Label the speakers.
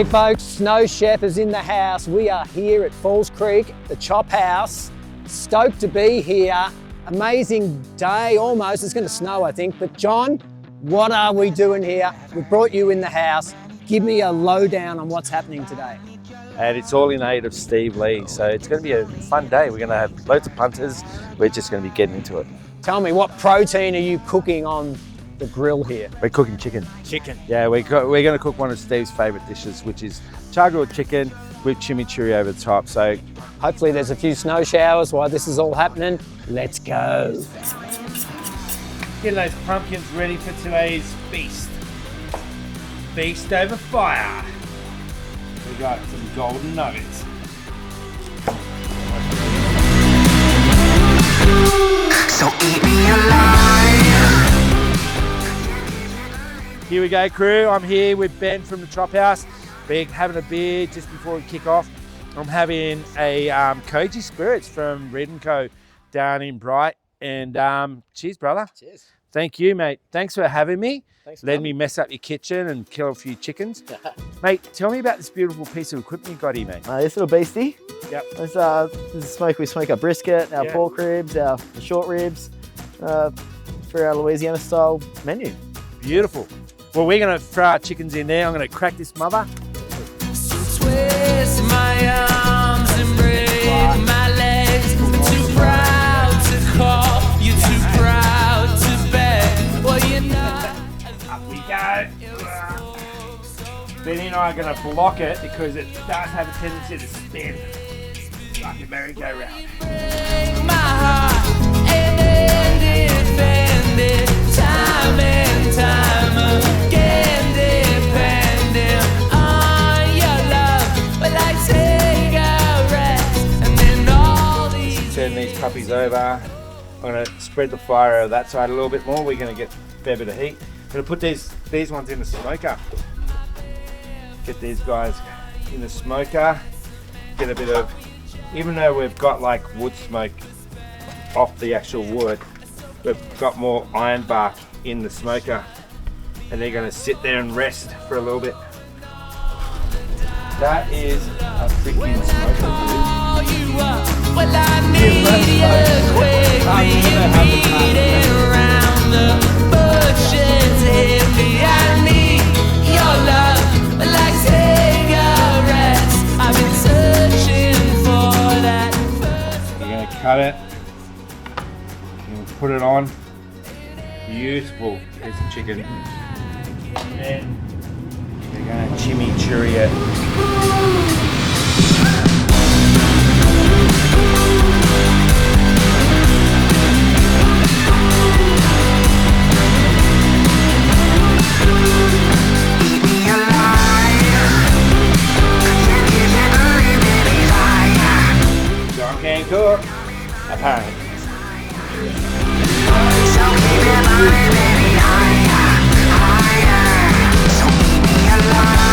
Speaker 1: Hey folks, SnowChef is in the house. We are here at Falls Creek, the Chophouse. Stoked to be here. Amazing day almost. It's going to snow, I think. But John, what are we doing here? We brought you in the house. Give me a lowdown on what's happening today.
Speaker 2: And it's all in aid of Steve Lee. So it's going to be a fun day. We're going to have loads of punters. We're just going to be getting into it.
Speaker 1: Tell me, what protein are you cooking on the grill here?
Speaker 2: We're cooking chicken.
Speaker 1: Chicken.
Speaker 2: Yeah, we're going to cook one of Steve's favourite dishes, which is char-grilled chicken with chimichurri over the top. So
Speaker 1: hopefully there's a few snow showers while this is all happening. Let's go.
Speaker 3: Get those pumpkins ready for today's feast. Feast over fire. We got some golden nuggets.
Speaker 4: So eat me alive.
Speaker 2: here we go, crew. I'm here with Ben from the Chophouse. We're having a beer just before we kick off. I'm having a Koji Spirits from Red & Co down in Bright. And cheers, brother.
Speaker 1: Cheers.
Speaker 2: Thank you, mate. Thanks for having me.
Speaker 1: Thanks for
Speaker 2: letting me mess up your kitchen and kill a few chickens. Mate, tell me about this beautiful piece of equipment you got here, mate.
Speaker 5: This little beastie.
Speaker 2: Yep.
Speaker 5: This is smoke. We smoke our brisket, our pork ribs, our short ribs for our Louisiana style menu.
Speaker 2: Beautiful. Well, we're going to throw our chickens in there. I'm going to crack this mother.
Speaker 4: So twist my arms and break my legs. I'm too proud to call you, too proud to beg. Well, you're not.
Speaker 3: Up we go. Benny and I are going to block it because it does have a tendency to spin like a merry-go-round.
Speaker 4: Break my heart and defend it time and time again, depending on your love. But I take a rest and then all these.
Speaker 2: Turn these puppies over. I'm going to spread the fire over that side a little bit more. We're going to get a fair bit of heat. I'm going to put these ones in the smoker. Get these guys in the smoker. Get a bit of, even though we've got like wood smoke off the actual wood, we've got more iron bark in the smoker, and they're going to sit there and rest for a little bit. That is a freaking smoker.
Speaker 4: Well, I need you quickly beating around the bushes. Hit me, I need your love. Well, I take a rest. I've been searching for that first.
Speaker 2: You're going to cut it. You're going to put it on. Beautiful piece of chicken. And we're going to chimichurri it. John can't cook, apparently.
Speaker 4: So keep it running, baby, higher, higher. So keep me alive.